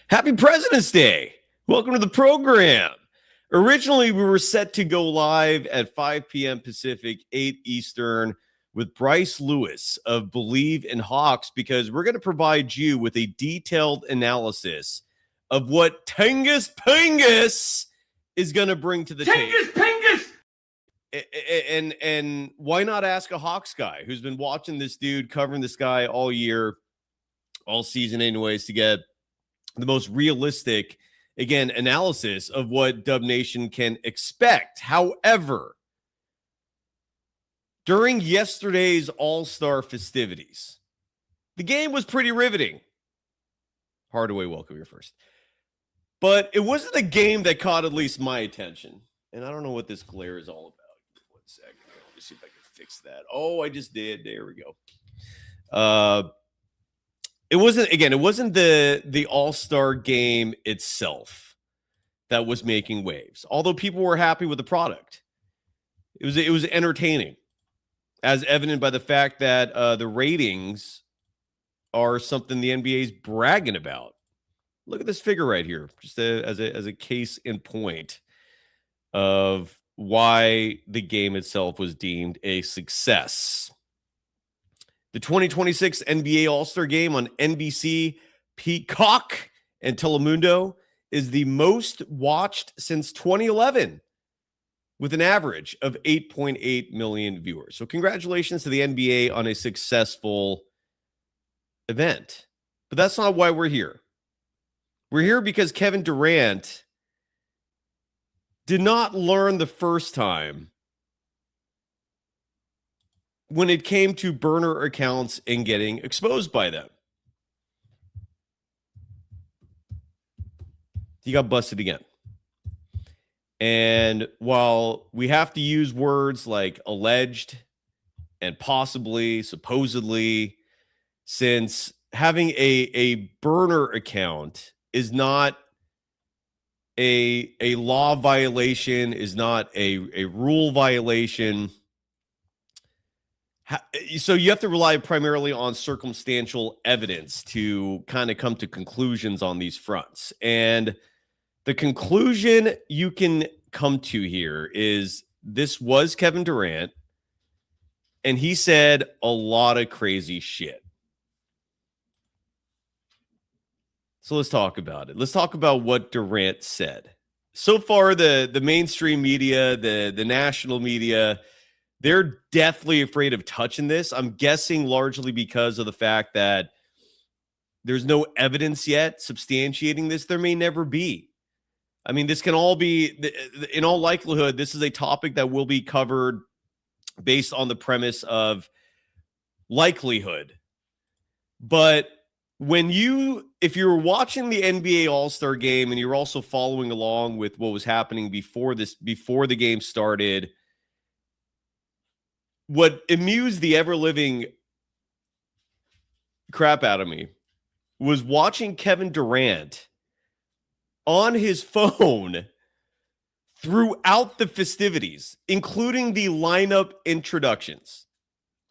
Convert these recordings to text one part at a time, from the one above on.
Happy President's Day. Welcome to the program. Originally, we were set to go live at 5 p.m. Pacific, 8 Eastern, with Bryce Lewis of Believe in Hawks, because we're going to provide you with a detailed analysis of what Tengus Pengus is going to bring to the table. Pengus! And why not ask a Hawks guy who's been watching this dude, covering this guy all year, all season anyways, to get the most realistic, again, analysis of what Dub Nation can expect. However, during yesterday's All-Star festivities, the game was pretty riveting. Hardaway, welcome here first. But it wasn't a game that caught at least my attention. And I don't know what this glare is all about. 1 second. Let me see if I can fix that. Oh, I just did. There we go. It wasn't the All-Star game itself that was making waves. Although people were happy with the product. It was entertaining, as evident by the fact that the ratings are something the NBA is bragging about. Look at this figure right here, just as a case in point of why the game itself was deemed a success. The 2026 NBA All-Star Game on NBC, Peacock, and Telemundo is the most watched since 2011, with an average of 8.8 million viewers. So congratulations to the NBA on a successful event. But that's not why we're here. We're here because Kevin Durant did not learn the first time when it came to burner accounts and getting exposed by them. He got busted again. And while we have to use words like alleged and possibly, supposedly, since having a burner account is not a law violation, is not a rule violation, so you have to rely primarily on circumstantial evidence to kind of come to conclusions on these fronts. And the conclusion you can come to here is this was Kevin Durant, and he said a lot of crazy shit. So let's talk about it. Let's talk about what Durant said. So far, the mainstream media, the national media, they're deathly afraid of touching this. I'm guessing largely because of the fact that there's no evidence yet substantiating this. There may never be. I mean, this can all be, in all likelihood, this is a topic that will be covered based on the premise of likelihood. But if you're watching the NBA All-Star Game and you're also following along with what was happening before the game started, what amused the ever-living crap out of me was watching Kevin Durant on his phone throughout the festivities, including the lineup introductions.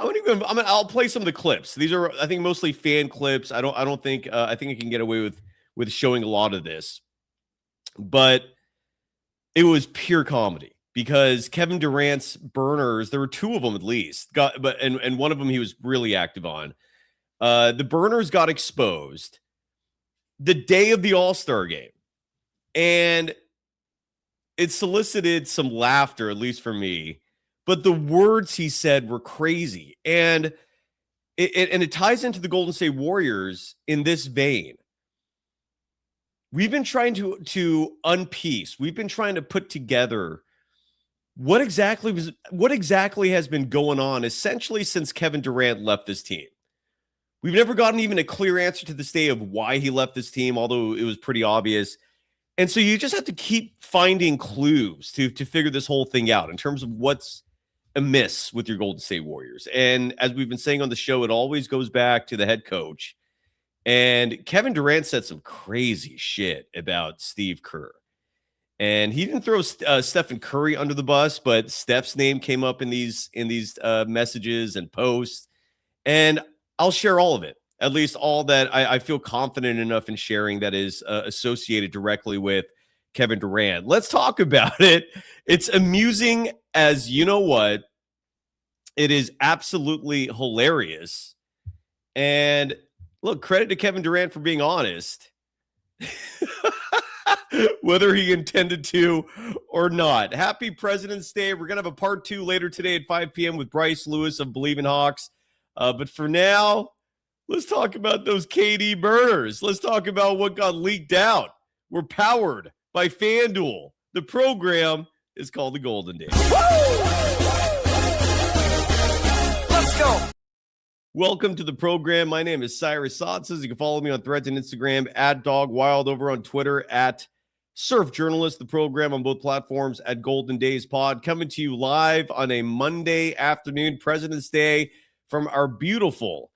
I'll play some of the clips. These are, I think, mostly fan clips. I think I can get away with showing a lot of this, but it was pure comedy. Because Kevin Durant's burners, there were two of them at least, and one of them he was really active on. The burners got exposed the day of the All-Star Game, and it solicited some laughter, at least for me. But the words he said were crazy, and it ties into the Golden State Warriors in this vein. We've been trying to unpiece. We've been trying to put together what exactly has been going on essentially since Kevin Durant left this team. We've never gotten even a clear answer to this day of why he left this team, although it was pretty obvious. And so you just have to keep finding clues to figure this whole thing out in terms of what's amiss with your Golden State Warriors. And as we've been saying on the show, it always goes back to the head coach. And Kevin Durant said some crazy shit about Steve Kerr. And he didn't throw Stephen Curry under the bus, but Steph's name came up in these messages and posts. And I'll share all of it at least all that I feel confident enough in sharing that is associated directly with Kevin Durant. Let's talk about it. It's amusing as you know what. It is absolutely hilarious. And look, credit to Kevin Durant for being honest. Whether he intended to or not. Happy President's Day. We're going to have a part 2 later today at 5 p.m. with Bryce Lewis of Believe in Hawks. But for now, let's talk about those KD burners. Let's talk about what got leaked out. We're powered by FanDuel. The program is called the Golden Days. Let's go. Welcome to the program. My name is Cyrus Sotzes. You can follow me on Threads and Instagram at DogWild, over on Twitter at Surf Journalist, the program on both platforms at Golden Days Pod, coming to you live on a Monday afternoon, President's Day, from our beautiful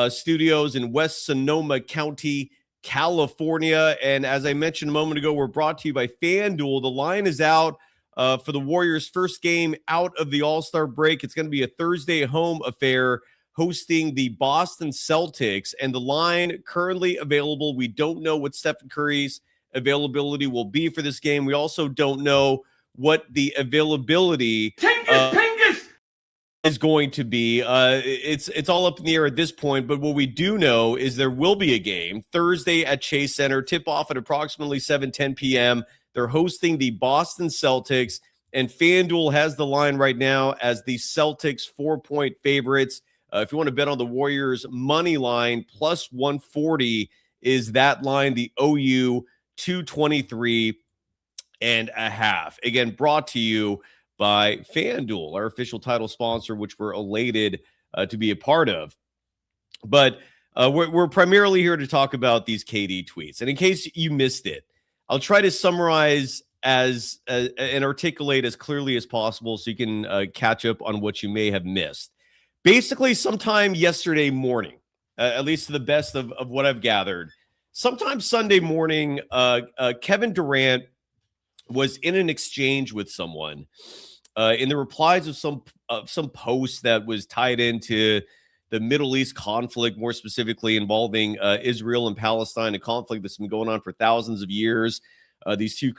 studios in West Sonoma County, California. And as I mentioned a moment ago, we're brought to you by FanDuel. The line is out for the Warriors' first game out of the All-Star break. It's going to be a Thursday home affair hosting the Boston Celtics, and the line currently available. We don't know what Stephen Curry's availability will be for this game. We also don't know what the availability is going to be. It's all up in the air at this point, but what we do know is there will be a game Thursday at Chase Center, tip-off at approximately 7:10 p.m. They're hosting the Boston Celtics, and FanDuel has the line right now as the Celtics 4-point favorites. If you want to bet on the Warriors money line, plus 140 is that line, the OU 223.5. Again, brought to you by FanDuel, our official title sponsor, which we're elated to be a part of. But we're primarily here to talk about these KD tweets. And in case you missed it, I'll try to summarize and articulate as clearly as possible so you can catch up on what you may have missed. Basically, sometime yesterday morning, at least to the best of what I've gathered, sometime Sunday morning, Kevin Durant was in an exchange with someone in the replies of some post that was tied into the Middle East conflict, more specifically involving Israel and Palestine, a conflict that's been going on for thousands of years. These two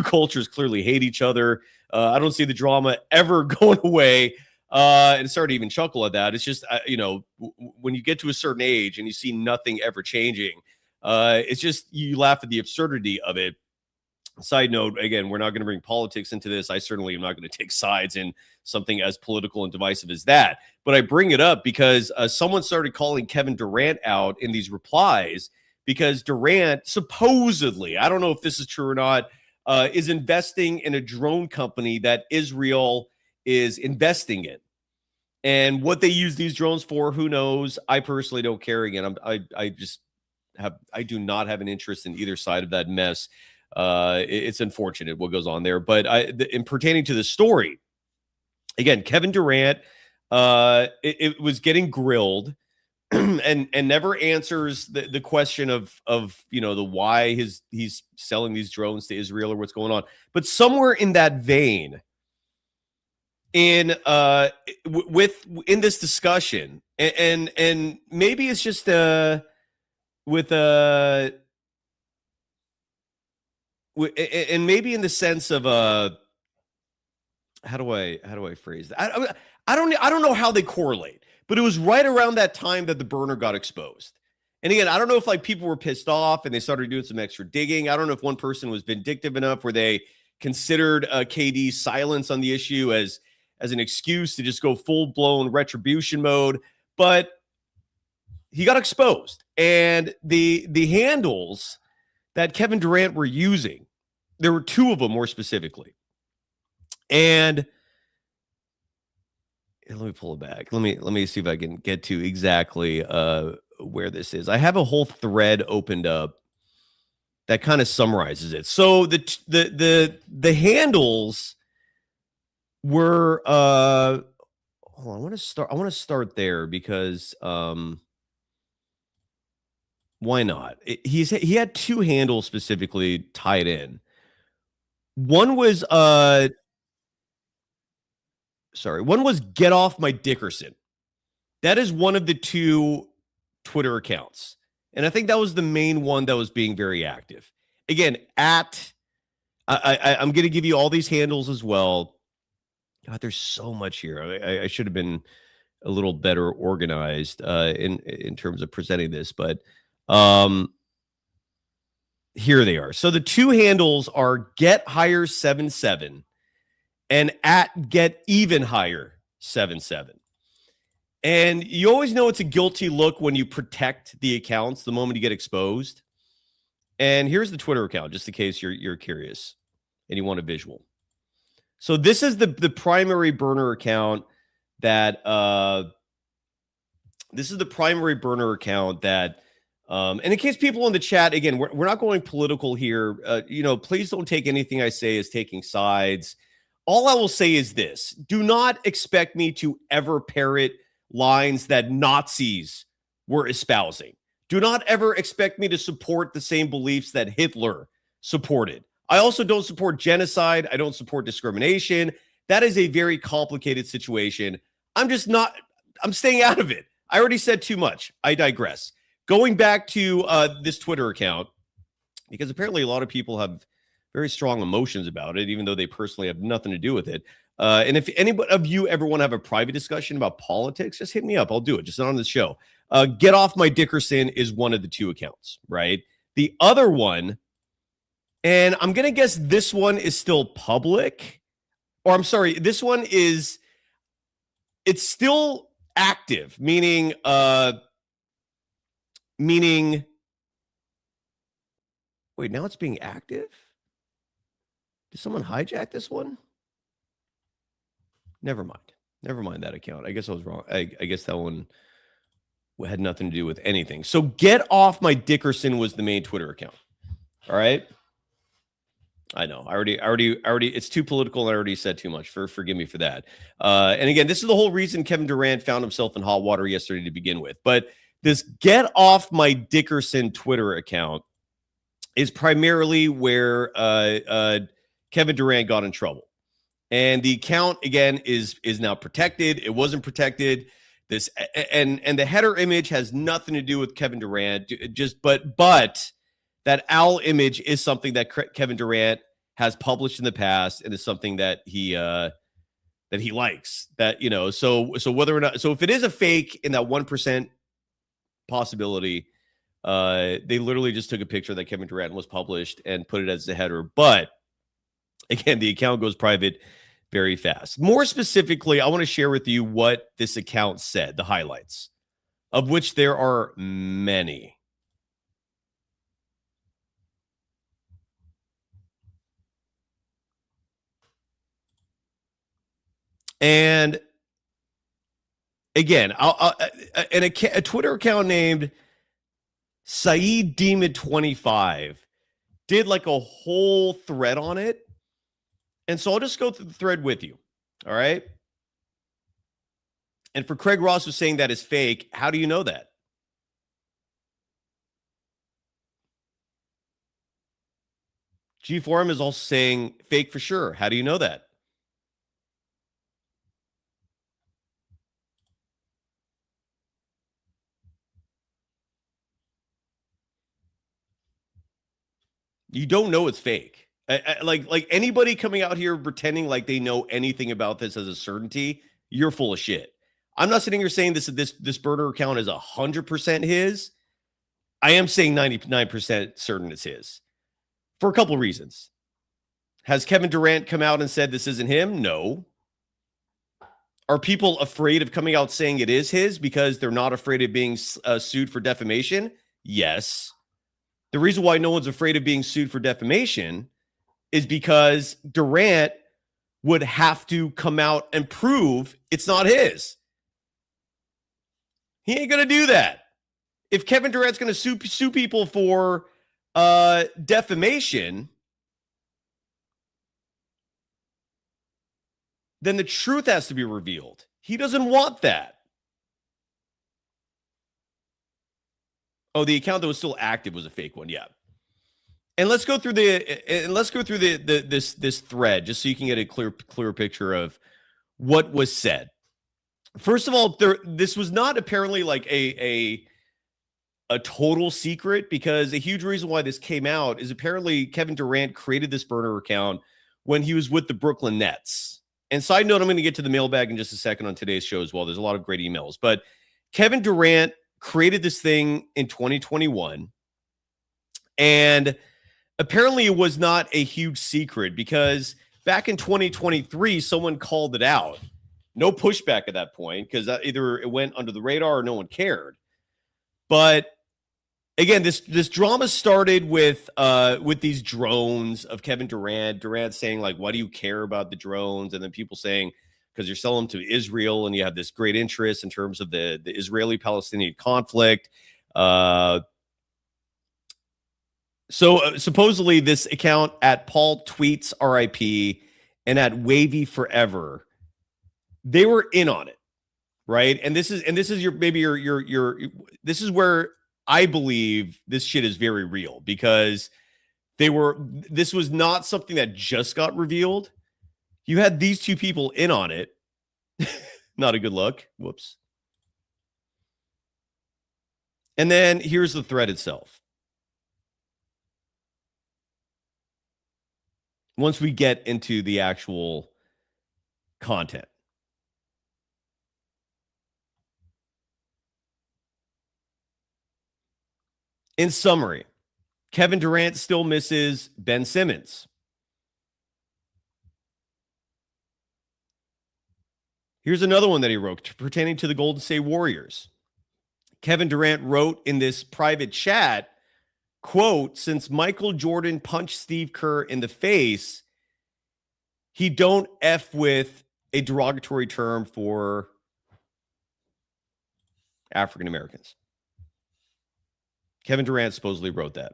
cultures clearly hate each other. I don't see the drama ever going away. And sorry to even chuckle at that. It's just, when you get to a certain age and you see nothing ever changing, it's just, you laugh at the absurdity of it. Side note, again, we're not going to bring politics into this. I certainly am not going to take sides in something as political and divisive as that. But I bring it up because someone started calling Kevin Durant out in these replies because Durant supposedly, I don't know if this is true or not, is investing in a drone company that Israel is investing in. And what they use these drones for, who knows? I personally don't care. Again, I do not have an interest in either side of that mess. It's unfortunate what goes on there. But in pertaining to the story, again, Kevin Durant, it was getting grilled and never answers the question of the why he's selling these drones to Israel or what's going on. But somewhere in that vein, in this discussion, and maybe it's just and maybe in the sense of how do I phrase that? I don't know how they correlate, but it was right around that time that the burner got exposed. And again, I don't know if people were pissed off and they started doing some extra digging. I don't know if one person was vindictive enough where they considered KD's silence on the issue as an excuse to just go full-blown retribution mode, but he got exposed. And the handles that Kevin Durant were using, there were two of them more specifically. And let me pull it back. Let me see if I can get to exactly where this is. I have a whole thread opened up that kind of summarizes it. So the handles were hold on, I want to start there because why not? He had two handles specifically tied in. One was one was "Get Off My Dickerson." That is one of the two Twitter accounts. And I think that was the main one that was being very active. Again, I'm going to give you all these handles as well. God, there's so much here. I should have been a little better organized in terms of presenting this, but here they are. So the two handles are Get Higher 77 and at Get Even Higher 77. And you always know it's a guilty look when you protect the accounts the moment you get exposed. And here's the Twitter account, just in case you're curious and you want a visual. So this is the primary burner account that and in case people in the chat, again, we're not going political here. Please don't take anything I say as taking sides. All I will say is this: do not expect me to ever parrot lines that Nazis were espousing. Do not ever expect me to support the same beliefs that Hitler supported. I also don't support genocide. I don't support discrimination. That is a very complicated situation. I'm staying out of it. I already said too much. I digress. Going back to this Twitter account, because apparently a lot of people have very strong emotions about it, even though they personally have nothing to do with it. And if any of you ever want to have a private discussion about politics, just hit me up. I'll do it. Just not on the show. Get Off My Dickerson is one of the two accounts, right? The other one, and I'm going to guess this one is still public. Or I'm sorry, this one it's still active, meaning, wait, now it's being active? Did someone hijack this one? Never mind that account. I guess I was wrong. I guess that one had nothing to do with anything. So Get Off My Dickerson was the main Twitter account. All right. I know. I already. It's too political, and I already said too much. Forgive me for that. And again, this is the whole reason Kevin Durant found himself in hot water yesterday to begin with. But this Get Off My Dickerson Twitter account is primarily where Kevin Durant got in trouble. And the account, again, is now protected. It wasn't protected. This and the header image has nothing to do with Kevin Durant. But that owl image is something that Kevin Durant has published in the past, and is something that he likes. That, so whether or not, so if it is a fake in that 1% possibility, they literally just took a picture that Kevin Durant was published and put it as the header. But again, the account goes private very fast. More specifically, I want to share with you what this account said, the highlights, of which there are many. And again, a Twitter account named Saeed Demon 25 did like a whole thread on it. And so I'll just go through the thread with you. All right. And for Craig Ross, who's saying that is fake, how do you know that? G Forum is also saying fake for sure. How do you know that? You don't know it's fake. Like anybody coming out here pretending like they know anything about this as a certainty, you're full of shit. I'm not sitting here saying this burner account is 100% his. I am saying 99% certain it's his for a couple reasons. Has Kevin Durant come out and said this isn't him? No. Are people afraid of coming out saying it is his because they're not afraid of being sued for defamation? Yes. The reason why no one's afraid of being sued for defamation is because Durant would have to come out and prove it's not his. He ain't going to do that. If Kevin Durant's going to sue people for defamation, then the truth has to be revealed. He doesn't want that. Oh, the account that was still active was a fake one, yeah. And let's go through this thread just so you can get a clear picture of what was said. First of all, this was not apparently like a a total secret, because a huge reason why this came out is apparently Kevin Durant created this burner account when he was with the Brooklyn Nets. And side note, I'm going to get to the mailbag in just a second on today's show as well. There's a lot of great emails, but Kevin Durant created this thing in 2021. And apparently it was not a huge secret, because back in 2023, someone called it out. No pushback at that point, because either it went under the radar or no one cared. But again, this drama started with these drones of Kevin Durant. Durant saying, like, why do you care about the drones? And then people saying, because you're selling them to Israel and you have this great interest in terms of the Israeli-Palestinian conflict. So supposedly this account at Paul Tweets RIP and at Wavy Forever, they were in on it, right? And this is your this is where I believe this shit is very real, because this was not something that just got revealed. You had these two people in on it. Not a good look. Whoops. And then here's the thread itself. Once we get into the actual content. In summary, Kevin Durant still misses Ben Simmons. Here's another one that he wrote pertaining to the Golden State Warriors. Kevin Durant wrote in this private chat, quote, since Michael Jordan punched Steve Kerr in the face, he don't F with a derogatory term for African Americans. Kevin Durant supposedly wrote that.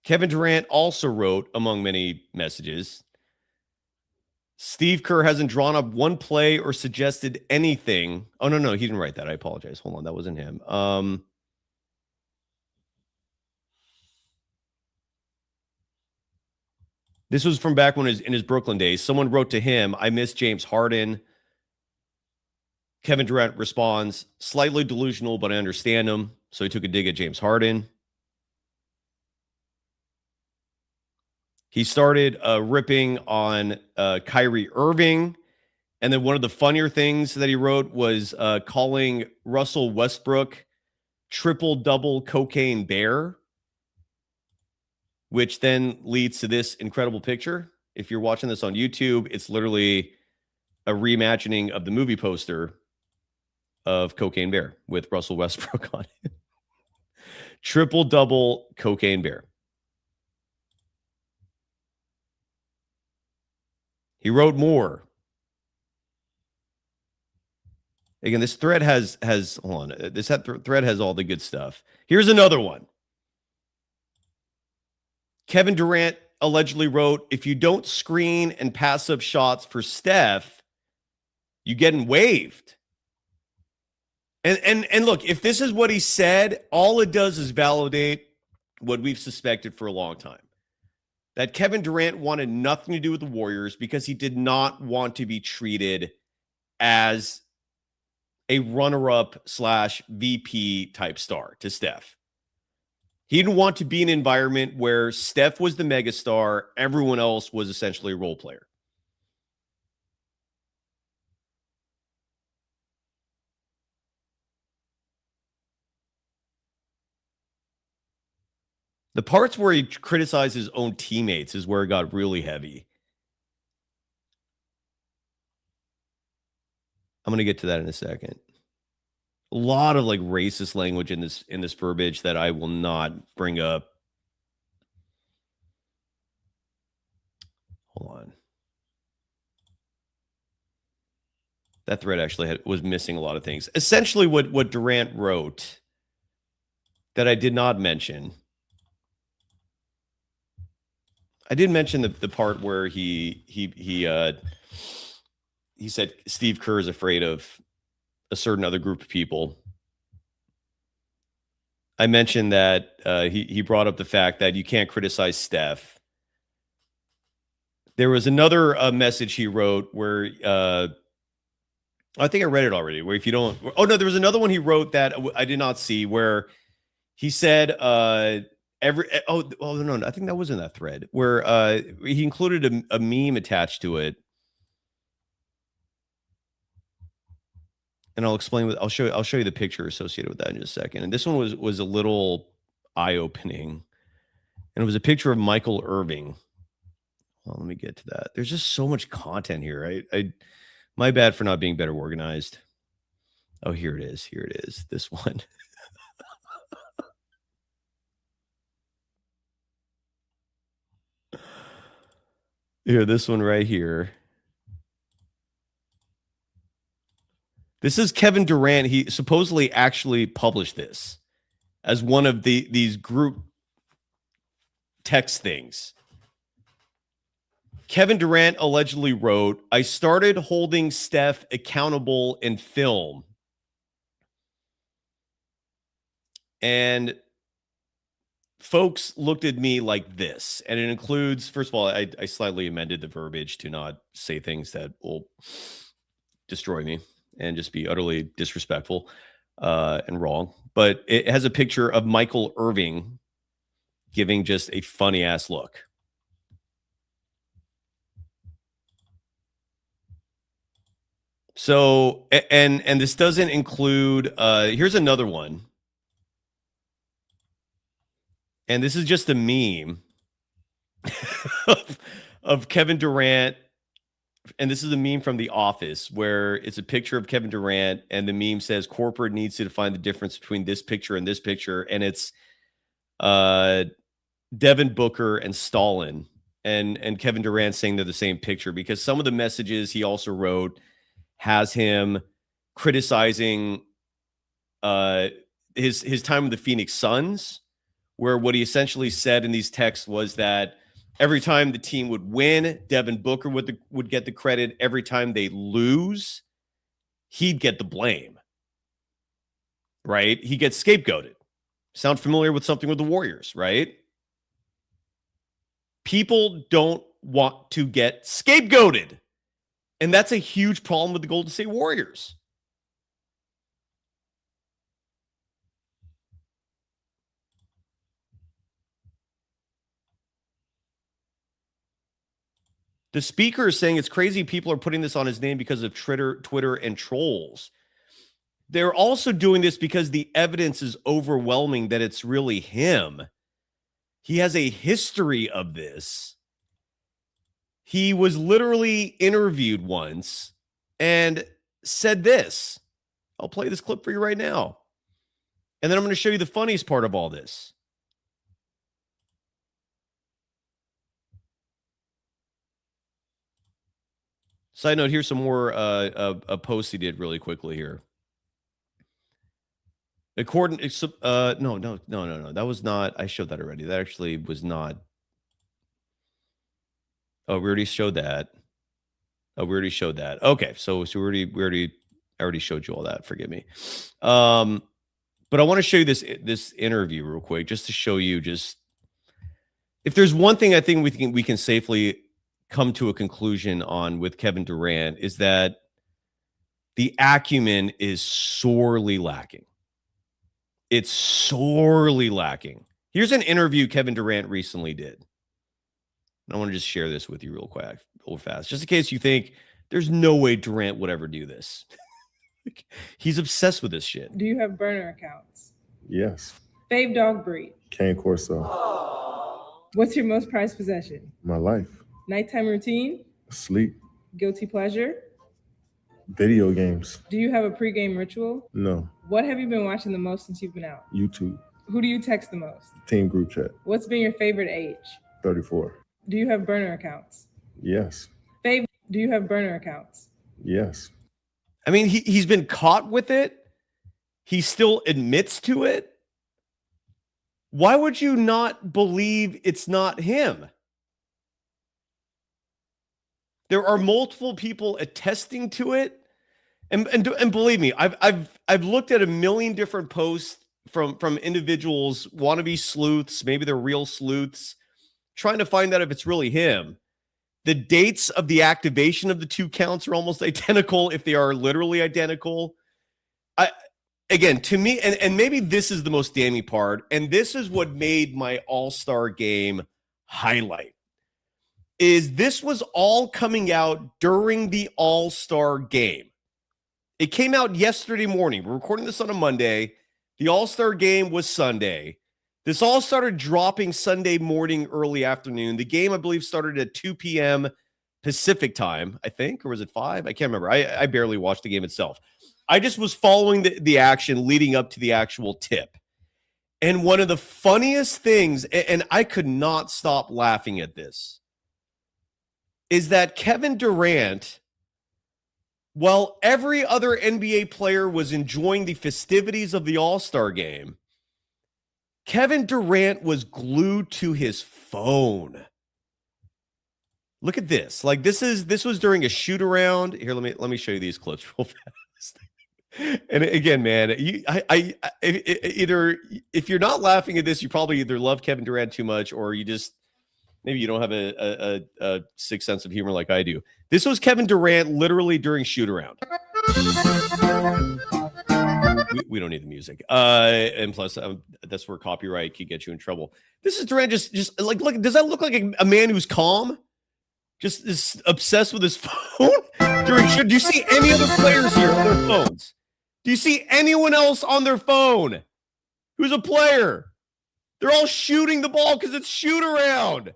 Kevin Durant also wrote, among many messages, Steve Kerr hasn't drawn up one play or suggested anything. Oh, no, he didn't write that. I apologize. Hold on. That wasn't him. This was from back when in his Brooklyn days. Someone wrote to him, I miss James Harden. Kevin Durant responds, slightly delusional, but I understand him. So he took a dig at James Harden. He started ripping on Kyrie Irving. And then one of the funnier things that he wrote was calling Russell Westbrook triple-double cocaine bear, which then leads to this incredible picture. If you're watching this on YouTube, it's literally a reimagining of the movie poster of Cocaine Bear with Russell Westbrook on it. Triple-double cocaine bear. He wrote more. Again, this thread has hold on. This thread has all the good stuff. Here's another one. Kevin Durant allegedly wrote, if you don't screen and pass up shots for Steph, you getting waived. And look, if this is what he said, all it does is validate what we've suspected for a long time. That Kevin Durant wanted nothing to do with the Warriors because he did not want to be treated as a runner-up / VP type star to Steph. He didn't want to be in an environment where Steph was the megastar, everyone else was essentially a role player. The parts where he criticized his own teammates is where it got really heavy. I'm going to get to that in a second. A lot of like racist language in this verbiage that I will not bring up. Hold on. That thread actually was missing a lot of things. Essentially what Durant wrote that I did not mention. I did mention the part where he said Steve Kerr is afraid of a certain other group of people. I mentioned that he brought up the fact that you can't criticize Steph. There was another message he wrote where I think I read it already. Where if you don't, oh no, there was another one he wrote that I did not see where he said no, I think that was in that thread where he included a meme attached to it. And I'll explain I'll show you the picture associated with that in just a second. And this one was a little eye-opening. And it was a picture of Michael Irving. Well, let me get to that. There's just so much content here. My bad for not being better organized. Oh, here it is. Here it is. This one. Here, this one right here. This is Kevin Durant. He supposedly actually published this as one of these group text things. Kevin Durant allegedly wrote, "I started holding Steph accountable in film." And folks looked at me like this. And it includes, first of all, I slightly amended the verbiage to not say things that will destroy me and just be utterly disrespectful and wrong. But it has a picture of Michael Irving giving just a funny ass look. So, and this doesn't include, here's another one. And this is just a meme of Kevin Durant. And this is a meme from The Office where it's a picture of Kevin Durant and the meme says corporate needs to define the difference between this picture and this picture. And it's Devin Booker and Stalin and Kevin Durant saying they're the same picture, because some of the messages he also wrote has him criticizing his time with the Phoenix Suns, where what he essentially said in these texts was that every time the team would win, Devin Booker would get the credit. Every time they lose, he'd get the blame. Right? He gets scapegoated. Sound familiar with something with the Warriors, right? People don't want to get scapegoated. And that's a huge problem with the Golden State Warriors. The speaker is saying it's crazy people are putting this on his name because of Twitter and trolls. They're also doing this because the evidence is overwhelming that it's really him. He has a history of this. He was literally interviewed once and said this. I'll play this clip for you right now. And then I'm going to show you the funniest part of all this. Side note, here's some more a post he did really quickly here. According no. That was not, I showed that already. That actually was not. Oh, we already showed that. Okay, so I already showed you all that. Forgive me. But I want to show you this interview real quick, just to show you just if there's one thing I think we can safely come to a conclusion on with Kevin Durant is that the acumen is sorely lacking. It's sorely lacking. Here's an interview Kevin Durant recently did. I want to just share this with you real quick, real fast, just in case you think there's no way Durant would ever do this. He's obsessed with this shit. Do you have burner accounts? Yes. Fave dog breed? Cane Corso. What's your most prized possession? My life. Nighttime routine? Sleep. Guilty pleasure? Video games. Do you have a pregame ritual? No. What have you been watching the most since you've been out? YouTube. Who do you text the most? Team group chat. What's been your favorite age? 34. Do you have burner accounts? Yes. Do you have burner accounts? Yes. I mean, he's been caught with it. He still admits to it. Why would you not believe it's not him? There are multiple people attesting to it. And believe me, I've looked at a million different posts from individuals, wannabe sleuths, maybe they're real sleuths, trying to find out if it's really him. The dates of the activation of the two counts are almost identical, if they are literally identical. Again, to me, and maybe this is the most damning part, and this is what made my All-Star game highlight, is this was all coming out during the All-Star game. It came out yesterday morning. We're recording this on a Monday. The All-Star game was Sunday. This all started dropping Sunday morning, early afternoon. The game, I believe, started at 2 p.m. Pacific time, I think, or was it 5? I can't remember. I barely watched the game itself. I just was following the action leading up to the actual tip. And one of the funniest things, and I could not stop laughing at this, is that Kevin Durant, while every other NBA player was enjoying the festivities of the All-Star game, Kevin Durant was glued to his phone. Look at this. Like this was during a shoot around. Here, let me show you these clips real fast. And again, man, either if you're not laughing at this, you probably either love Kevin Durant too much, or you just maybe you don't have a sixth sense of humor like I do. This was Kevin Durant literally during shoot around. We don't need the music, and plus that's where copyright could get you in trouble. This is Durant just like look. Does that look like a man who's calm? Just is obsessed with his phone during shoot. Do you see any other players here on their phones? Do you see anyone else on their phone who's a player? They're all shooting the ball because it's shoot around.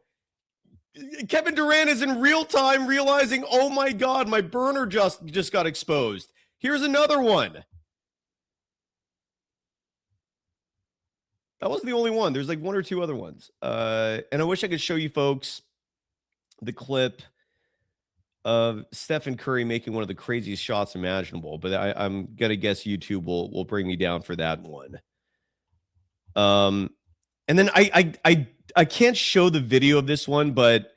Kevin Durant is in real time realizing, oh my God, my burner just got exposed. Here's another one. That wasn't the only one. There's like one or two other ones. And I wish I could show you folks the clip of Stephen Curry making one of the craziest shots imaginable, but I'm gonna guess YouTube will bring me down for that one. And then I can't show the video of this one, but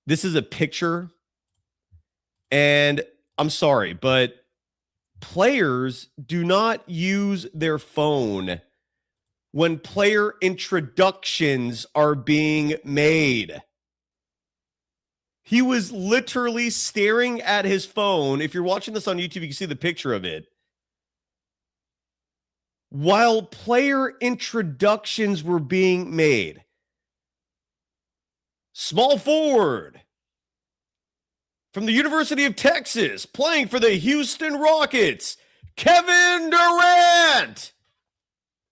this is a picture. And I'm sorry, but players do not use their phone when player introductions are being made. He was literally staring at his phone. If you're watching this on YouTube, you can see the picture of it. While player introductions were being made. Small forward from the University of Texas, playing for the Houston Rockets, Kevin Durant.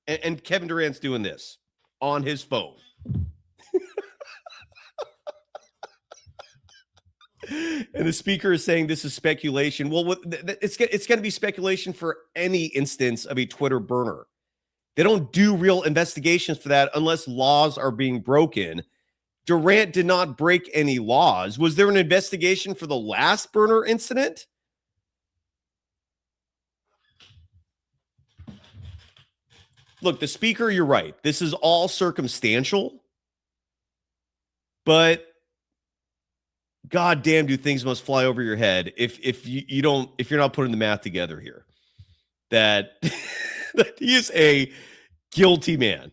And Kevin Durant's doing this on his phone. And the speaker is saying this is speculation. Well, it's going to be speculation for any instance of a Twitter burner. They don't do real investigations for that unless laws are being broken. Durant did not break any laws. Was there an investigation for the last burner incident? Look, the speaker, you're right. This is all circumstantial. But God damn, do things must fly over your head if you're not putting the math together here. That he is a guilty man.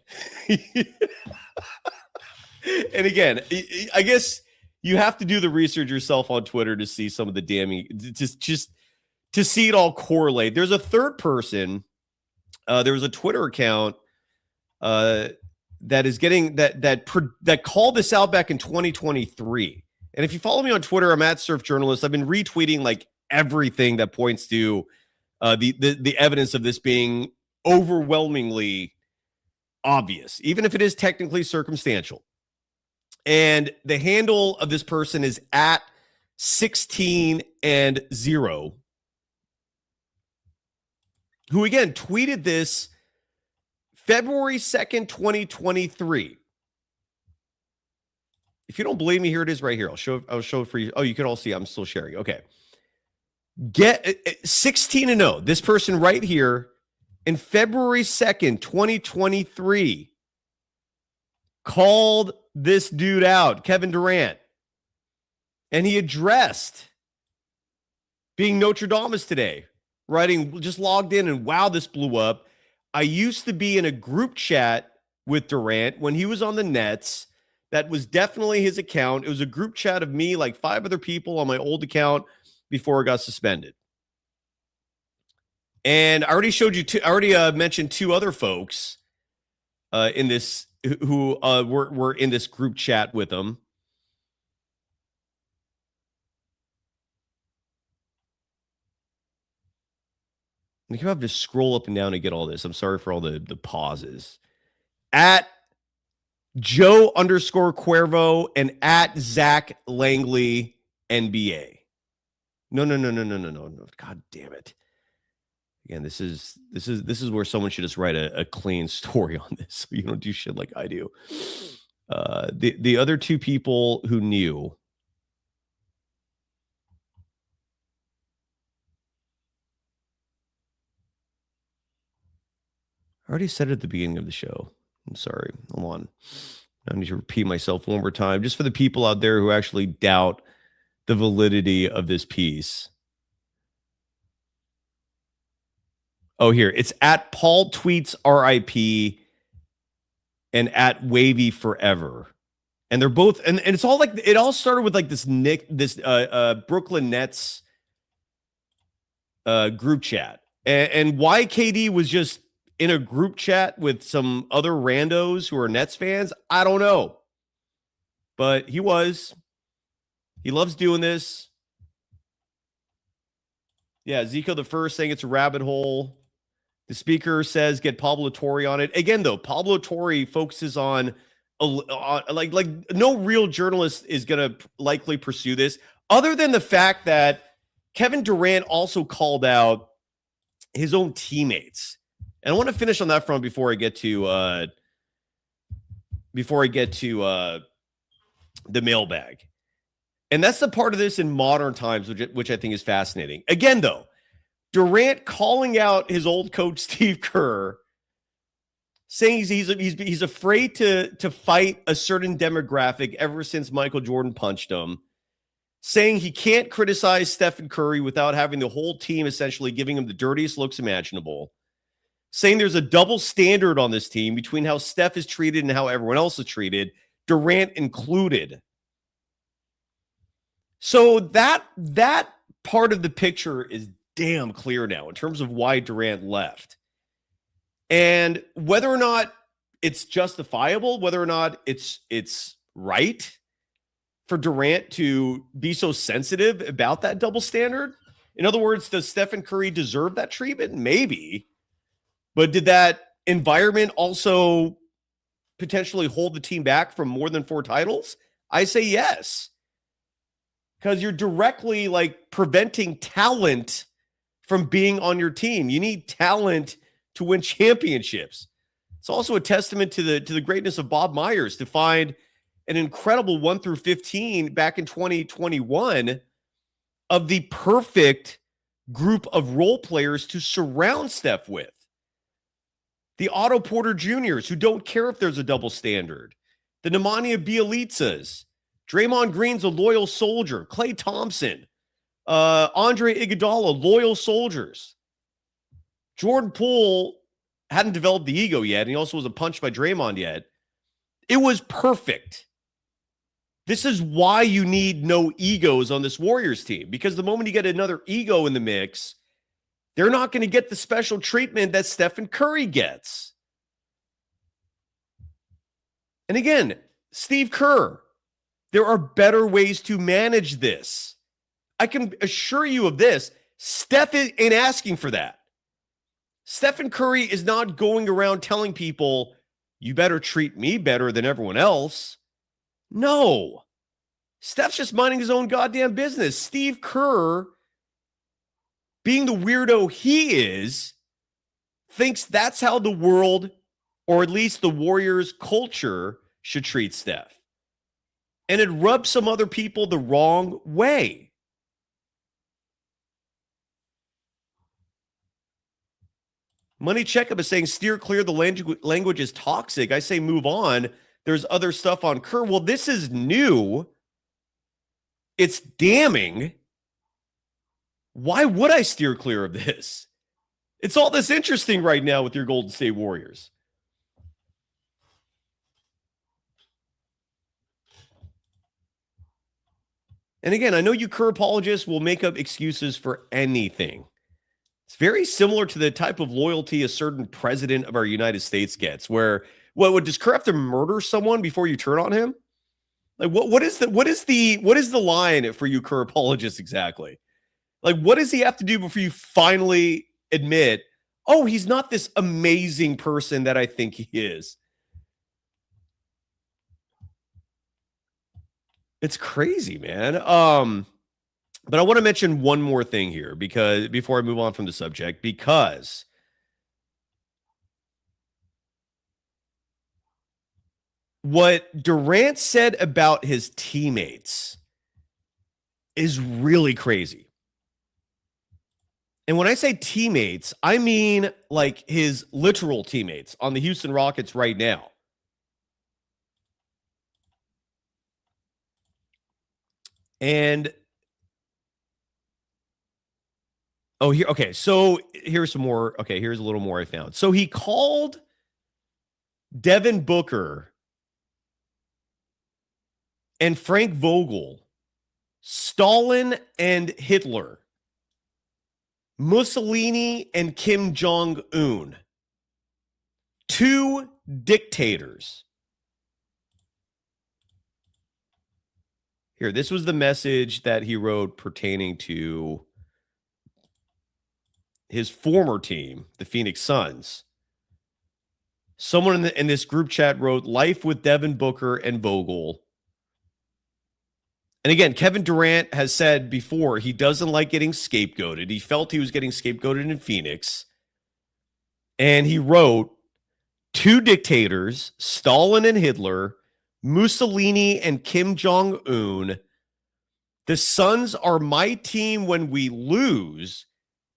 And again, I guess you have to do the research yourself on Twitter to see some of the damning, just to see it all correlate. There's a third person. There was a Twitter account that is getting that called this out back in 2023. And if you follow me on Twitter, I'm at Surf Journalist. I've been retweeting like everything that points to the evidence of this being overwhelmingly obvious, even if it is technically circumstantial. And the handle of this person is at 16and0, who again tweeted this February 2nd, 2023. If you don't believe me, here it is right here. I'll show it for you. Oh, you can all see I'm still sharing. Okay. Get 16and0. This person right here in February 2nd, 2023 called this dude out, Kevin Durant. And he addressed being Notre Dame today, writing, just logged in and wow, this blew up. I used to be in a group chat with Durant when he was on the Nets. That was definitely his account. It was a group chat of me, like 5 other people on my old account before it got suspended. And I already showed you I already mentioned 2 other folks in this who were in this group chat with him. I have to scroll up and down to get all this. I'm sorry for all the pauses. At Joe_Cuervo and at Zach Langley NBA. No. God damn it. Again, this is where someone should just write a clean story on this, so you don't do shit like I do. The other 2 people who knew. I already said it at the beginning of the show. I'm sorry. Hold on. I need to repeat myself one more time, just for the people out there who actually doubt the validity of this piece. Oh, here. It's at Paul Tweets RIP and at Wavy Forever. And they're both, and it's all like, it all started with like this Brooklyn Nets group chat. And why KD was just in a group chat with some other randos who are Nets fans, I don't know. But he was. He loves doing this. Yeah, Zico the First saying it's a rabbit hole. The speaker says get Pablo Torre on it. Again, though, Pablo Torre focuses on like no real journalist is going to likely pursue this, other than the fact that Kevin Durant also called out his own teammates. And I want to finish on that front before I get to the mailbag. And that's the part of this in modern times, which I think is fascinating. Again, though, Durant calling out his old coach Steve Kerr, saying he's afraid to fight a certain demographic ever since Michael Jordan punched him, saying he can't criticize Stephen Curry without having the whole team essentially giving him the dirtiest looks imaginable, saying there's a double standard on this team between how Steph is treated and how everyone else is treated, Durant included. So that part of the picture is damn clear now in terms of why Durant left. And whether or not it's justifiable, whether or not it's right for Durant to be so sensitive about that double standard. In other words, does Stephen Curry deserve that treatment? Maybe. But did that environment also potentially hold the team back from more than 4 titles? I say yes. Because you're directly like preventing talent from being on your team. You need talent to win championships. It's also a testament to the greatness of Bob Myers to find an incredible 1 through 15 back in 2021 of the perfect group of role players to surround Steph with. The Otto Porter Juniors, who don't care if there's a double standard. The Nemanja Bjelica's. Draymond Green's a loyal soldier. Klay Thompson. Andre Iguodala, loyal soldiers. Jordan Poole hadn't developed the ego yet, and he also wasn't punched by Draymond yet. It was perfect. This is why you need no egos on this Warriors team, because the moment you get another ego in the mix, they're not going to get the special treatment that Stephen Curry gets. And again, Steve Kerr, there are better ways to manage this. I can assure you of this. Steph ain't asking for that. Stephen Curry is not going around telling people, you better treat me better than everyone else. No. Steph's just minding his own goddamn business. Steve Kerr, being the weirdo he is, thinks that's how the world, or at least the Warriors culture, should treat Steph. And it rubs some other people the wrong way. Money Checkup is saying steer clear. The language is toxic. I say move on. There's other stuff on Kerr. Well, this is new. It's damning. Why would I steer clear of this? It's all this interesting right now with your Golden State Warriors. And again, I know you Kerr apologists will make up excuses for anything. It's very similar to the type of loyalty a certain president of our United States gets, where what does Kerr have to murder someone before you turn on him? Like what is the line for you Kerr apologists exactly? Like what does he have to do before you finally admit, oh, he's not this amazing person that I think he is? It's crazy, man. But I want to mention one more thing here because before I move on from the subject, because what Durant said about his teammates is really crazy. And when I say teammates, I mean like his literal teammates on the Houston Rockets right now. And okay. So here's some more. Okay, here's a little more I found. So he called Devin Booker and Frank Vogel Stalin and Hitler, Mussolini and Kim Jong-un, two dictators. Here, this was the message that he wrote pertaining to his former team, the Phoenix Suns. Someone in this group chat wrote, "Life with Devin Booker and Vogel." And again, Kevin Durant has said before he doesn't like getting scapegoated. He felt he was getting scapegoated in Phoenix. And he wrote, two dictators, Stalin and Hitler, Mussolini and Kim Jong-un. The Suns are my team when we lose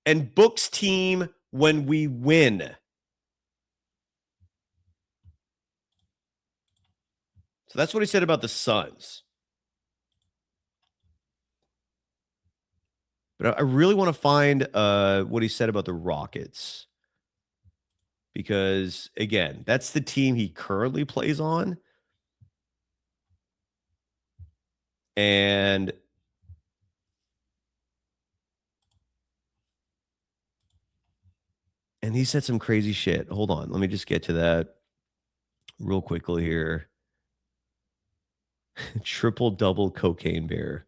and Book's team when we win. So that's what he said about the Suns. But I really want to find what he said about the Rockets. Because, again, that's the team he currently plays on. And he said some crazy shit. Hold on. Let me just get to that real quickly here. Triple-double cocaine bear.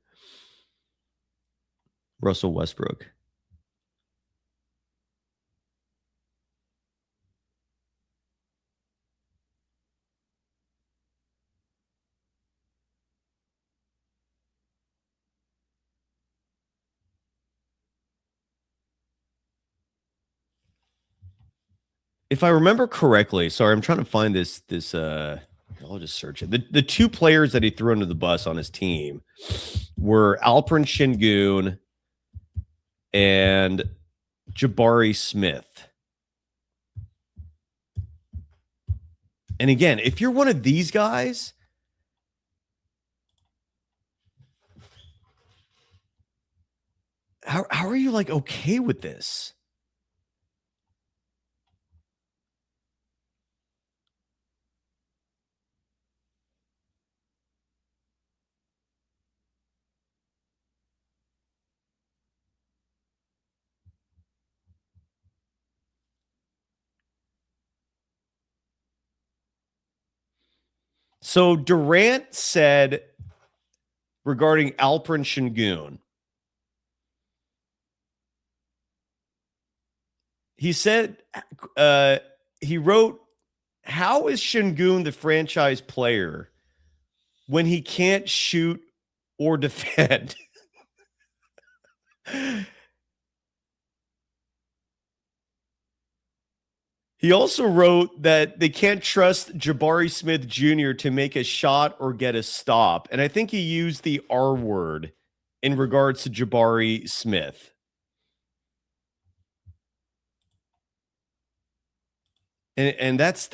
Russell Westbrook. If I remember correctly, sorry, I'm trying to find this I'll just search it. The two players that he threw under the bus on his team were Alperen Şengün and Jabari Smith. And again, if you're one of these guys, how are you like okay with this? So Durant said regarding Alperen Şengün, he said, he wrote, how is Şengün the franchise player when he can't shoot or defend? He also wrote that they can't trust Jabari Smith Jr. to make a shot or get a stop. And I think he used the R word in regards to Jabari Smith. And that's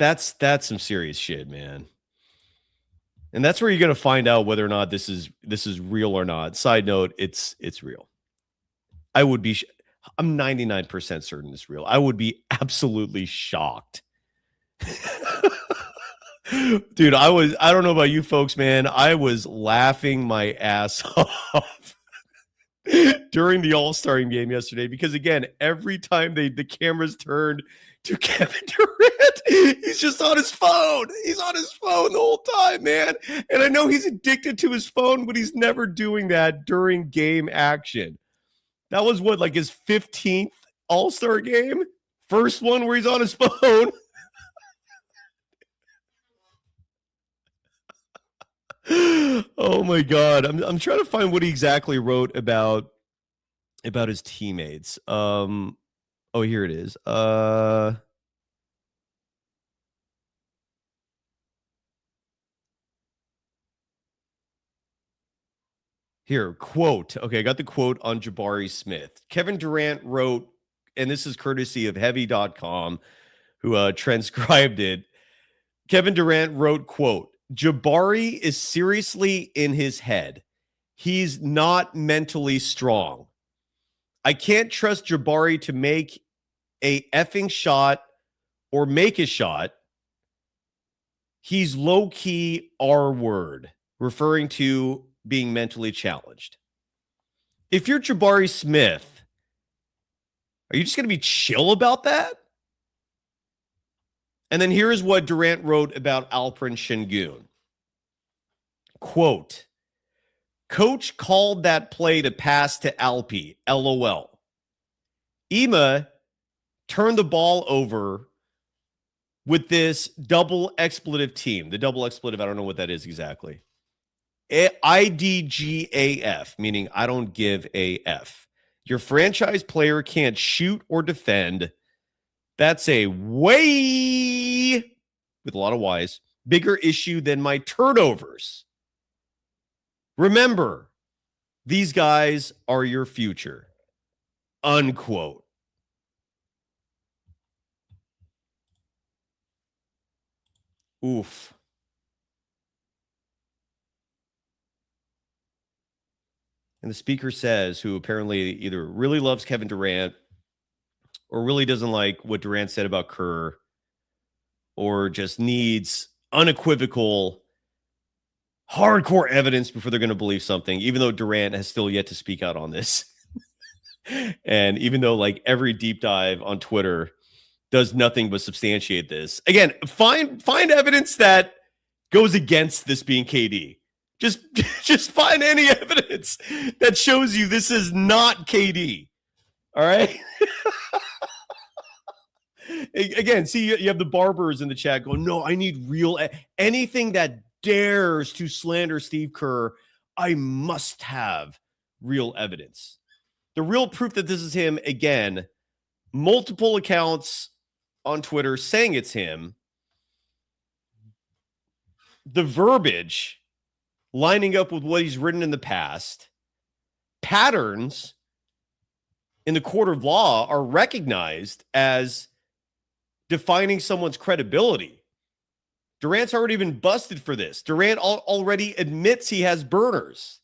some serious shit, man. And that's where you're going to find out whether or not this is real or not. Side note, it's real. I'm 99% certain it's real. I would be absolutely shocked Dude, I don't know about you folks, man. I was laughing my ass off during the All-Star game yesterday because, again, every time the cameras turned to Kevin Durant, he's just on his phone. He's on his phone the whole time, man. And I know he's addicted to his phone, but he's never doing that during game action. That was what, like his 15th All-Star game? First one where he's on his phone. Oh my God. I'm trying to find what he exactly wrote about his teammates. Oh, here it is. Here, quote. Okay, I got the quote on Jabari Smith. Kevin Durant wrote, and this is courtesy of heavy.com, who transcribed it. Kevin Durant wrote, quote, Jabari is seriously in his head. He's not mentally strong. I can't trust Jabari to make a effing shot or make a shot. He's low-key R word, referring to being mentally challenged. If you're Jabari Smith, are you just going to be chill about that? And then here is what Durant wrote about Alperen Şengün. Quote, Coach called that play to pass to Alpi, LOL. Ema turned the ball over with this double expletive team. The double expletive, I don't know what that is exactly. IDGAF, meaning I don't give a F. Your franchise player can't shoot or defend. That's a way, with a lot of Y's, bigger issue than my turnovers. Remember, these guys are your future. Unquote. Oof. And the speaker says, who apparently either really loves Kevin Durant or really doesn't like what Durant said about Kerr, or just needs unequivocal, hardcore evidence before they're going to believe something, even though Durant has still yet to speak out on this. And even though like every deep dive on Twitter does nothing but substantiate this. Again, find evidence that goes against this being KD. Just find any evidence that shows you this is not KD. All right. Again, see, you have the barbers in the chat going, no, I need real anything that dares to slander Steve Kerr. I must have real evidence. The real proof that this is him, again, multiple accounts on Twitter saying it's him. The verbiage lining up with what he's written in the past. Patterns in the court of law are recognized as defining someone's credibility. Durant's already been busted for this. Durant already admits he has burners.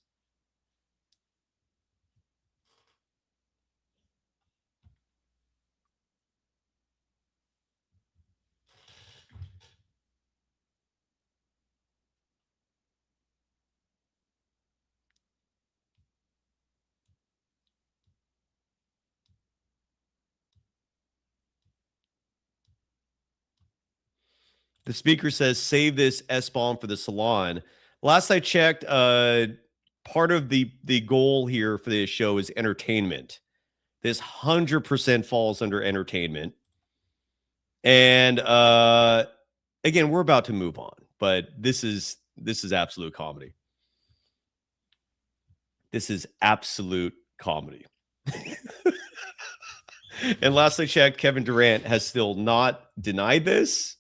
The speaker says, save this S-bomb for the salon. Last I checked, part of the goal here for this show is entertainment. This 100% falls under entertainment. And again, we're about to move on, but this is absolute comedy. This is absolute comedy. And last I checked, Kevin Durant has still not denied this.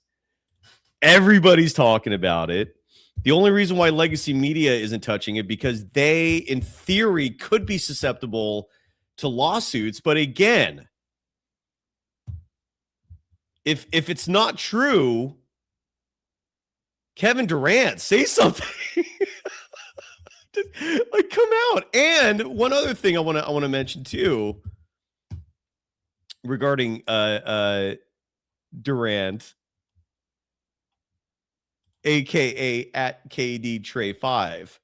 Everybody's talking about it. The only reason why legacy media isn't touching it because they, in theory, could be susceptible to lawsuits. But again, if it's not true, Kevin Durant, say something. Like, come out. And one other thing I want to mention too regarding Durant. aka at KD Trey 5.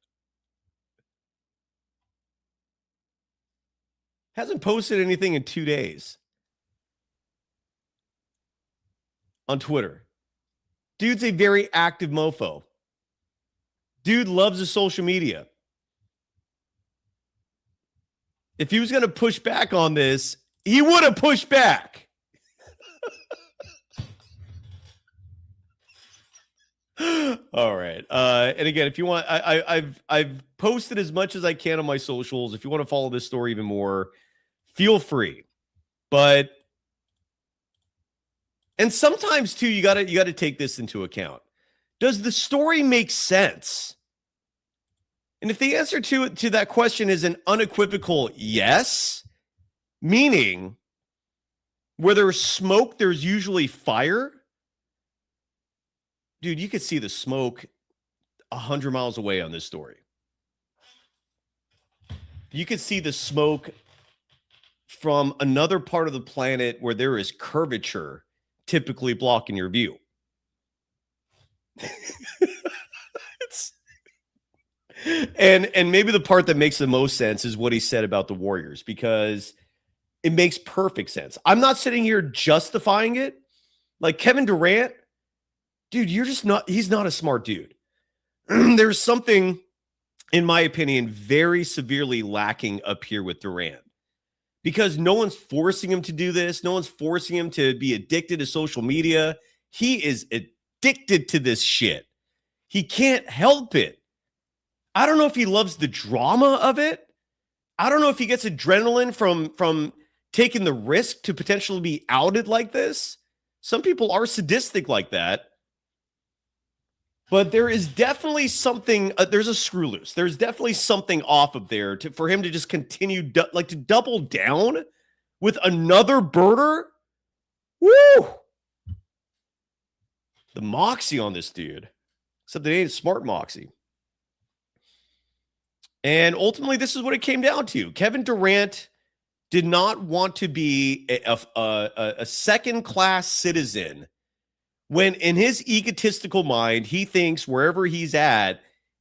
Hasn't posted anything in 2 days on Twitter. Dude's a very active mofo. Dude loves his social media. If he was going to push back on this, he would have pushed back. All right. And again, if you want, I've posted as much as I can on my socials. If you want to follow this story even more, feel free. But and sometimes too, you gotta take this into account. Does the story make sense? And if the answer to that question is an unequivocal yes, meaning where there's smoke, there's usually fire. Dude, you could see the smoke 100 miles away on this story. You could see the smoke from another part of the planet where there is curvature typically blocking your view. And maybe the part that makes the most sense is what he said about the Warriors, because it makes perfect sense. I'm not sitting here justifying it. Like Kevin Durant, dude, he's not a smart dude. There's something, in my opinion, very severely lacking up here with Durant, because no one's forcing him to do this. No one's forcing him to be addicted to social media. He is addicted to this shit. He can't help it. I don't know if he loves the drama of it. I don't know if he gets adrenaline from taking the risk to potentially be outed like this. Some people are sadistic like that. But there is definitely something, there's a screw loose. There's definitely something off of there for him to just continue, to double down with another birder. Woo! The moxie on this dude. Except they ain't smart moxie. And ultimately, this is what it came down to. Kevin Durant did not want to be a second-class citizen when in his egotistical mind, he thinks wherever he's at,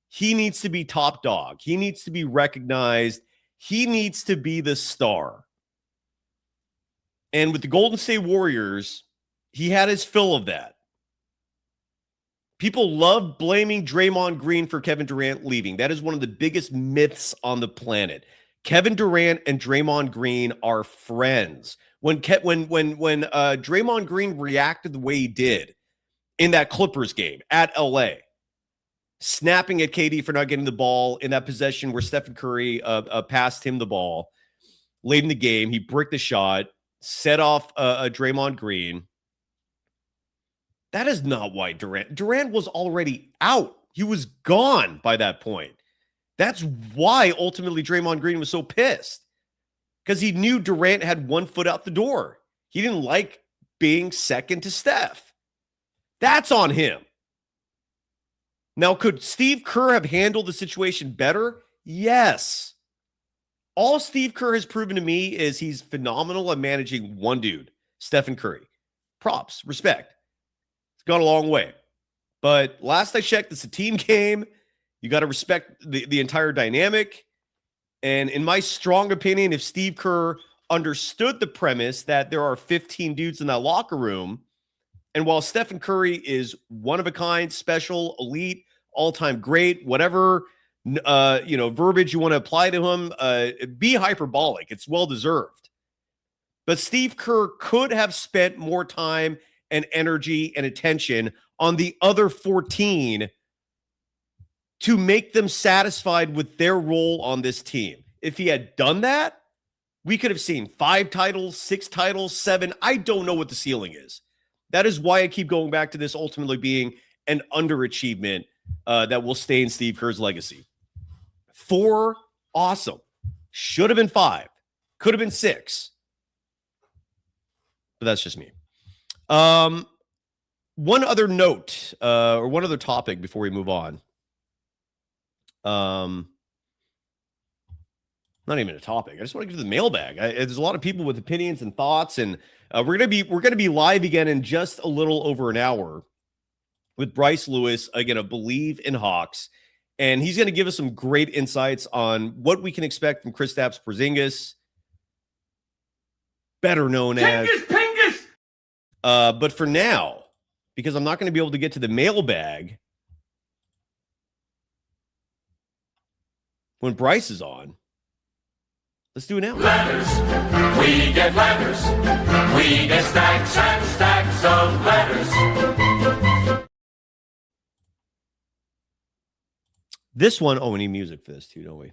he needs to be top dog. He needs to be recognized. He needs to be the star. And with the Golden State Warriors, he had his fill of that. People love blaming Draymond Green for Kevin Durant leaving. That is one of the biggest myths on the planet. Kevin Durant and Draymond Green are friends. When Draymond Green reacted the way he did in that Clippers game at LA, snapping at KD for not getting the ball in that possession where Stephen Curry passed him the ball late in the game, he bricked the shot, set off Draymond Green. That is not why Durant was already out. He was gone by that point. That's why ultimately Draymond Green was so pissed, because he knew Durant had 1 foot out the door. He didn't like being second to Steph. That's on him. Now, could Steve Kerr have handled the situation better? Yes. All Steve Kerr has proven to me is he's phenomenal at managing one dude, Stephen Curry. Props, respect. It's gone a long way. But last I checked, it's a team game. You got to respect the entire dynamic. And in my strong opinion, if Steve Kerr understood the premise that there are 15 dudes in that locker room, and while Stephen Curry is one of a kind, special, elite, all-time great, whatever verbiage you want to apply to him, be hyperbolic. It's well-deserved. But Steve Kerr could have spent more time and energy and attention on the other 14 to make them satisfied with their role on this team. If he had done that, we could have seen 5 titles, 6 titles, 7. I don't know what the ceiling is. That is why I keep going back to this ultimately being an underachievement that will stay in Steve Kerr's legacy. 4, awesome. Should have been 5. Could have been 6. But that's just me. One other note or one other topic before we move on. Not even a topic. I just want to get to the mailbag. There's a lot of people with opinions and thoughts, and we're gonna be live again in just a little over an hour. with Bryce Lewis, again, a Believe in Hawks. And he's going to give us some great insights on what we can expect from Kristaps Porzingis, better known as Pingus. But for now, because I'm not going to be able to get to the mailbag when Bryce is on, let's do it now. Letters. We get letters. We get stacks and stacks of letters. This one, we need music for this too, don't we?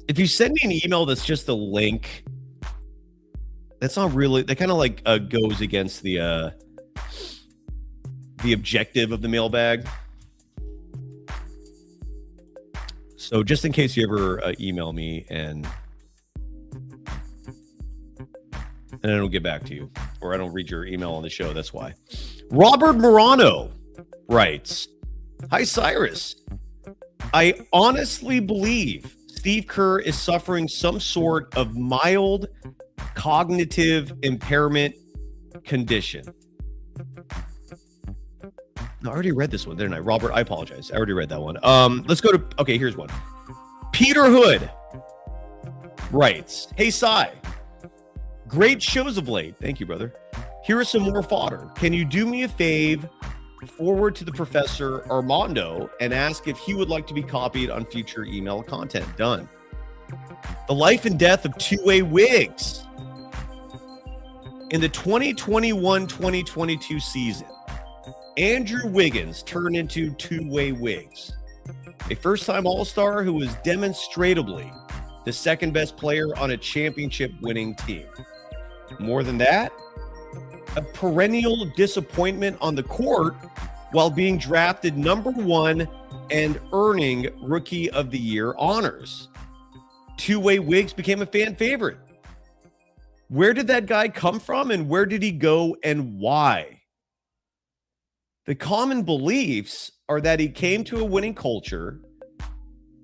If you send me an email that's just a link, that's not really, that kind of like goes against the objective of the mailbag. So just in case you ever email me and I don't get back to you, or I don't read your email on the show, that's why. Robert Morano writes, "Hi, Cyrus. I honestly believe Steve Kerr is suffering some sort of mild cognitive impairment condition." No, I already read this one, didn't I? Robert, I apologize. I already read that one. Let's go to, okay, here's one. Peter Hood writes, "Hey, Cy. Great shows of late." Thank you, brother. "Here is some more fodder. Can you do me a fave? Forward to the Professor Armando and ask if he would like to be copied on future email content." Done. The life and death of two-way wigs. In the 2021-2022 season, Andrew Wiggins turned into two-way wigs. A first-time All-Star who was demonstrably the second best player on a championship-winning team. More than that, a perennial disappointment on the court while being drafted number 1 and earning Rookie of the Year honors. Two-way wigs became a fan favorite. Where did that guy come from, and where did he go, and why? The common beliefs are that he came to a winning culture,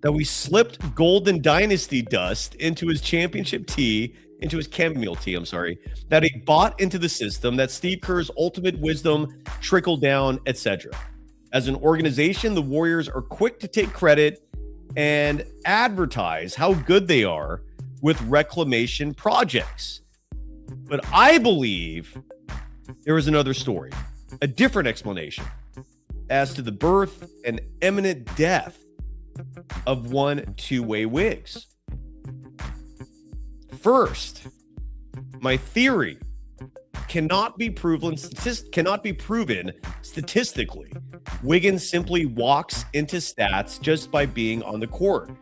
that we slipped Golden Dynasty dust into his championship tee, into his chamomile tea, that he bought into the system, that Steve Kerr's ultimate wisdom trickled down, etc. As an organization, the Warriors are quick to take credit and advertise how good they are with reclamation projects. But I believe there is another story, a different explanation as to the birth and imminent death of one two-way wigs. First, my theory cannot be proven statistically. Wiggins simply walks into stats just by being on the court.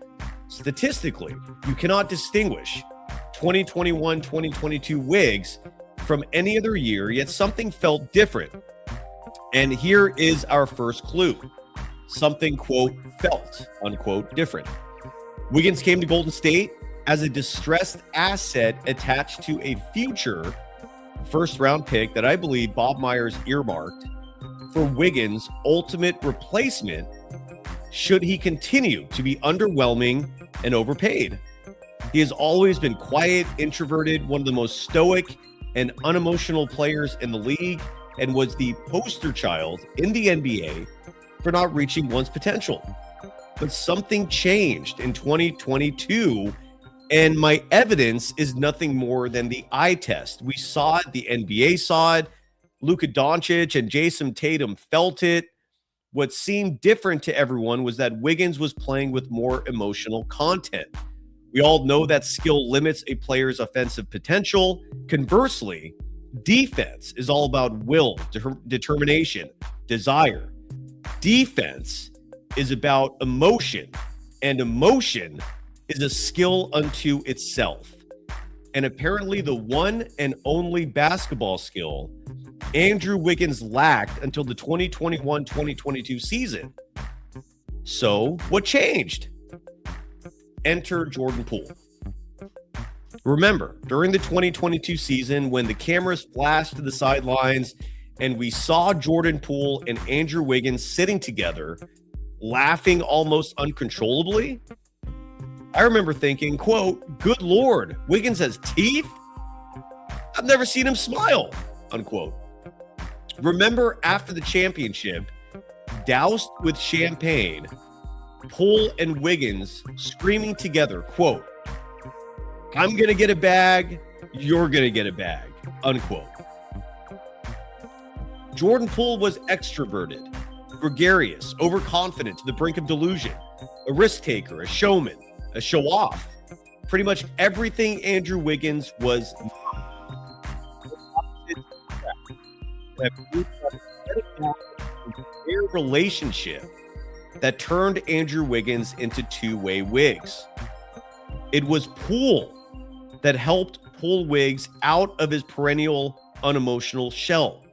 Statistically, you cannot distinguish 2021-2022 wigs from any other year, yet something felt different. And here is our first clue. Something, quote, felt, unquote, different. Wiggins came to Golden State as a distressed asset attached to a future first-round pick that I believe Bob Myers earmarked for Wiggins' ultimate replacement should he continue to be underwhelming and overpaid. He has always been quiet, introverted, one of the most stoic and unemotional players in the league, and was the poster child in the NBA for not reaching one's potential. But something changed in 2022, and my evidence is nothing more than the eye test. We saw it, the NBA saw it, Luka Doncic and Jason Tatum felt it. What seemed different to everyone was that Wiggins was playing with more emotional content. We all know that skill limits a player's offensive potential. Conversely, defense is all about will, determination, desire. Defense is about emotion, and emotion is a skill unto itself. And apparently the one and only basketball skill Andrew Wiggins lacked until the 2021-2022 season. So what changed? Enter Jordan Poole. Remember, during the 2022 season, when the cameras flashed to the sidelines and we saw Jordan Poole and Andrew Wiggins sitting together, laughing almost uncontrollably, I remember thinking, quote, "Good Lord, Wiggins has teeth? I've never seen him smile," unquote. Remember after the championship, doused with champagne, Poole and Wiggins screaming together, quote, "I'm going to get a bag, you're going to get a bag," unquote. Jordan Poole was extroverted, gregarious, overconfident to the brink of delusion, a risk taker, a showman, a show-off. Pretty much everything Andrew Wiggins was. Their relationship that turned Andrew Wiggins into two-way Wiggs. It was Poole that helped pull Wiggs out of his perennial unemotional shell.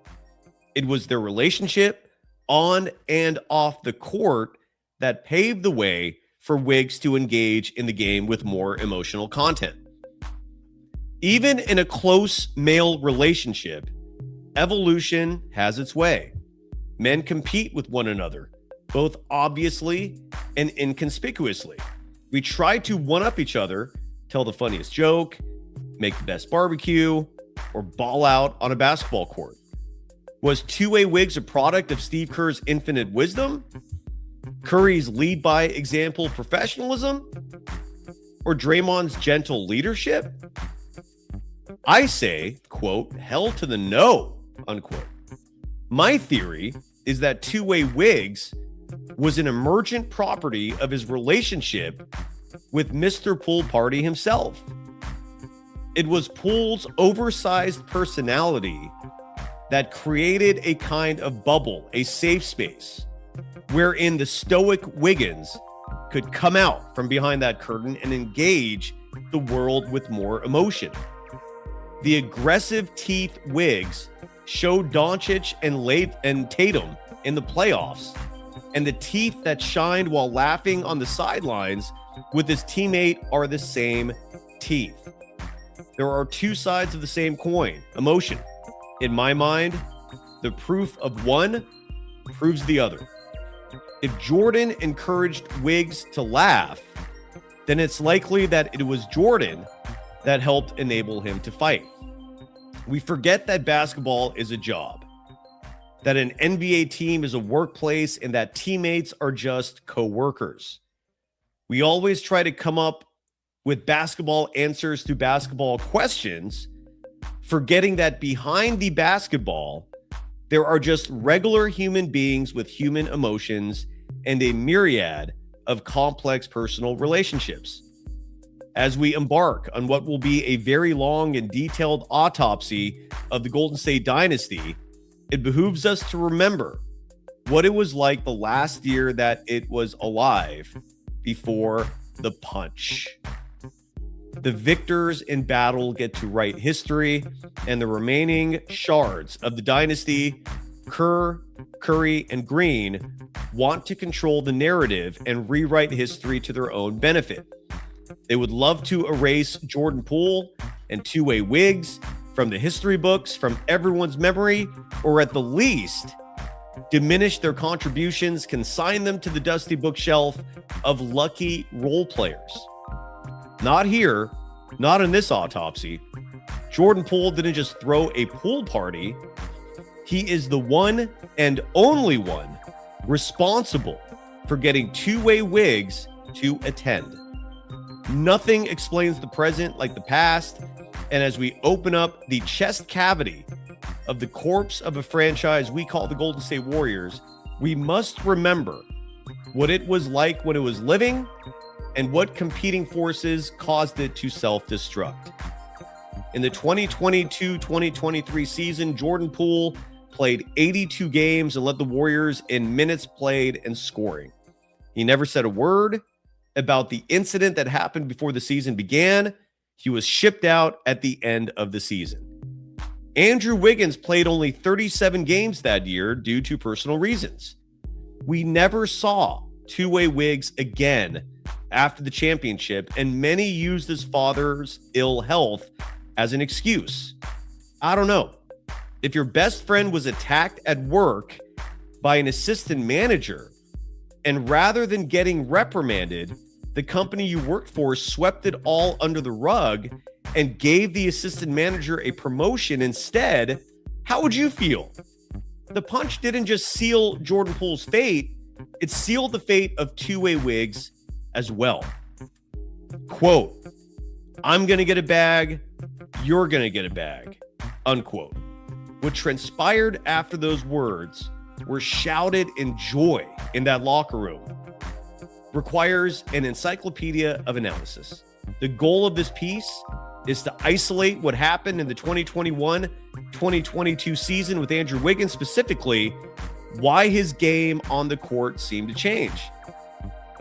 It was their relationship on and off the court that paved the way for Wiggs to engage in the game with more emotional content. Even in a close male relationship, evolution has its way. Men compete with one another, both obviously and inconspicuously. We try to one-up each other, tell the funniest joke, make the best barbecue, or ball out on a basketball court. Was two-way Wiggs a product of Steve Kerr's infinite wisdom? Curry's lead-by-example professionalism? Or Draymond's gentle leadership? I say, quote, "Hell to the no," unquote. My theory is that two-way Wiggs was an emergent property of his relationship with Mr. Pool Party himself. It was Poole's oversized personality that created a kind of bubble, a safe space, wherein the stoic Wiggins could come out from behind that curtain and engage the world with more emotion. The aggressive teeth Wiggs showed Doncic and Tatum in the playoffs, and the teeth that shined while laughing on the sidelines with his teammate are the same teeth. There are two sides of the same coin, emotion. In my mind, the proof of one proves the other. If Jordan encouraged Wiggs to laugh, then it's likely that it was Jordan that helped enable him to fight. We forget that basketball is a job, that an NBA team is a workplace, and that teammates are just co-workers. We always try to come up with basketball answers to basketball questions, forgetting that behind the basketball, there are just regular human beings with human emotions and a myriad of complex personal relationships. As we embark on what will be a very long and detailed autopsy of the Golden State dynasty, it behooves us to remember what it was like the last year that it was alive before the punch. The victors in battle get to write history, and the remaining shards of the dynasty, Kerr, Curry, and Green, want to control the narrative and rewrite history to their own benefit. They would love to erase Jordan Poole and two-way Wiggs from the history books, from everyone's memory, or at the least, diminish their contributions, consign them to the dusty bookshelf of lucky role players. Not here, not in this autopsy. Jordan Poole didn't just throw a pool party. He is the one and only one responsible for getting two-way Wiggs to attend. Nothing explains the present like the past, and as we open up the chest cavity of the corpse of a franchise we call the Golden State Warriors, we must remember what it was like when it was living and what competing forces caused it to self-destruct. In the 2022-2023 season, Jordan Poole played 82 games and led the Warriors in minutes played and scoring. He never said a word about the incident that happened before the season began. He was shipped out at the end of the season. Andrew Wiggins played only 37 games that year due to personal reasons. We never saw two-way Wiggs again after the championship, and many used his father's ill health as an excuse. I don't know. If your best friend was attacked at work by an assistant manager, and rather than getting reprimanded, the company you worked for swept it all under the rug and gave the assistant manager a promotion instead, how would you feel? The punch didn't just seal Jordan Poole's fate, it sealed the fate of two-way wigs as well. Quote, I'm going to get a bag, you're going to get a bag, unquote. What transpired after those words were shouted in joy in that locker room requires an encyclopedia of analysis. The goal of this piece is to isolate what happened in the 2021-2022 season with Andrew Wiggins, specifically why his game on the court seemed to change.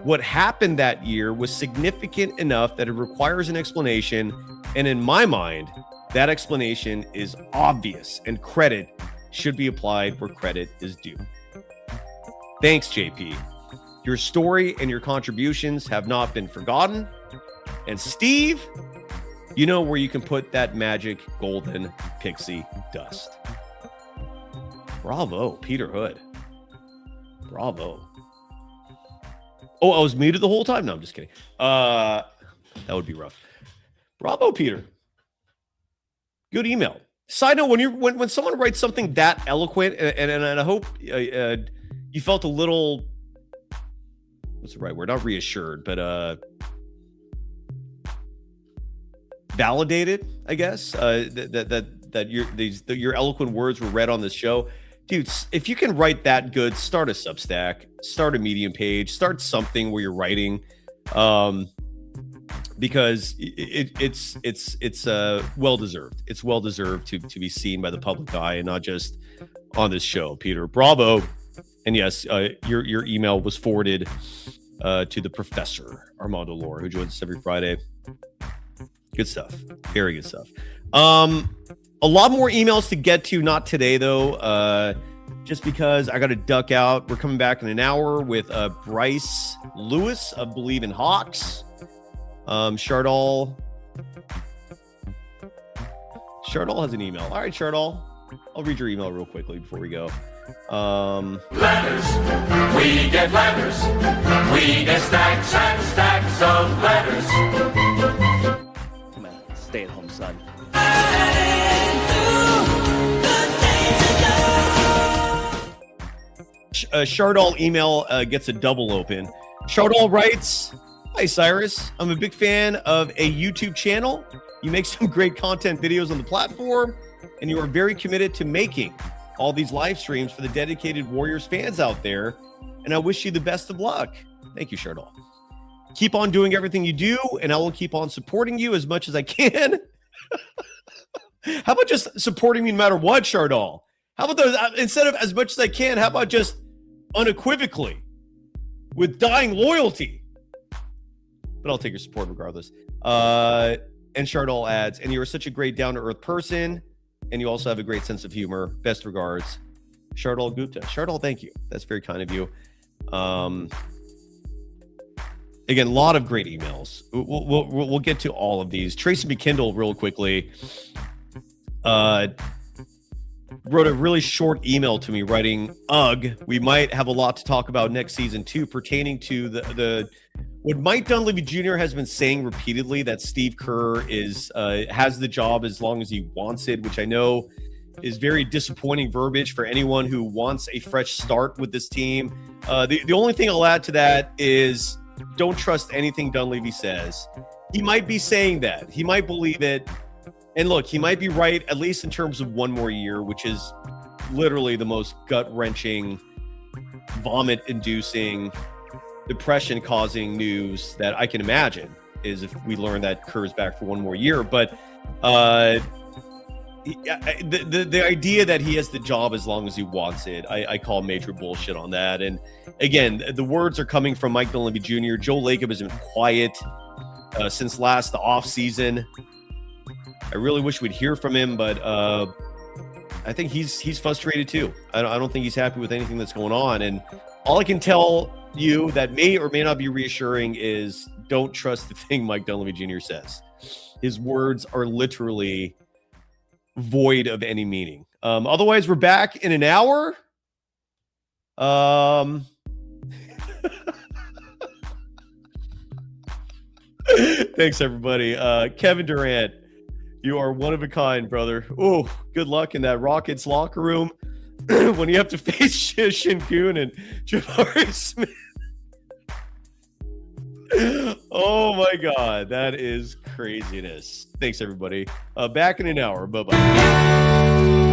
What happened that year was significant enough that it requires an explanation, and in my mind, that explanation is obvious, and credit should be applied where credit is due. Thanks, JP. Your story and your contributions have not been forgotten. And Steve, you know where you can put that magic golden pixie dust. Bravo, Peter Hood. Bravo. Oh, I was muted the whole time? No, I'm just kidding. That would be rough. Bravo, Peter. Good email. Side note, when someone writes something that eloquent, and I hope you felt a little, what's the right word? Not reassured, but validated, I guess, that your eloquent words were read on this show. Dude, if you can write that good, start a Substack, start a Medium page, start something where you're writing, because it's well deserved. It's well deserved to be seen by the public eye and not just on this show. Peter, bravo, and yes, your email was forwarded to the professor Armando Lore, who joins us every Friday. Good stuff, very good stuff. A lot more emails to get to, not today though, just because I got to duck out. We're coming back in an hour with Bryce Lewis of Believe in Hawks. Shardal has an email. All right, Shardal, I'll read your email real quickly before we go. Letters, we get letters. We get stacks and stacks of letters. Come on, stay at home, son. Shardal email gets a double open. Shardal writes, hi Cyrus, I'm a big fan of a YouTube channel. You make some great content videos on the platform, and you are very committed to making all these live streams for the dedicated Warriors fans out there, and I wish you the best of luck. Thank you, Shardal. Keep on doing everything you do, and I will keep on supporting you as much as I can. How about just supporting me no matter what, Shardal? How about those, instead of as much as I can, how about just unequivocally with dying loyalty? But I'll take your support regardless. And Shardal adds, and you are such a great down-to-earth person, and you also have a great sense of humor. Best regards, Shardal Gupta. Shardal, thank you. That's very kind of you. Again, a lot of great emails. We'll get to all of these. Tracy McKindle, real quickly, wrote a really short email to me writing, ugh, we might have a lot to talk about next season too, pertaining to the what Mike Dunleavy Jr. has been saying repeatedly, that Steve Kerr is has the job as long as he wants it, which I know is very disappointing verbiage for anyone who wants a fresh start with this team. The only thing I'll add to that is don't trust anything Dunleavy says. He might be saying that. He might believe it. And look, he might be right, at least in terms of one more year, which is literally the most gut-wrenching, vomit-inducing, depression-causing news that I can imagine, is if we learn that Kerr's back for one more year. But the idea that he has the job as long as he wants it, I call major bullshit on that. And again, the words are coming from Mike Dunleavy Jr. Joe Lacob has been quiet since last offseason. I really wish we'd hear from him, but I think he's frustrated too. I don't think he's happy with anything that's going on. And all I can tell you that may or may not be reassuring is don't trust the thing Mike Dunleavy Jr. says. His words are literally void of any meaning. Otherwise, we're back in an hour. Thanks, everybody. Kevin Durant, you are one of a kind, brother. Oh, good luck in that Rockets locker room when you have to face Shinkun and Jabari Smith. Oh my God, that is craziness. Thanks, everybody. Back in an hour. Bye-bye.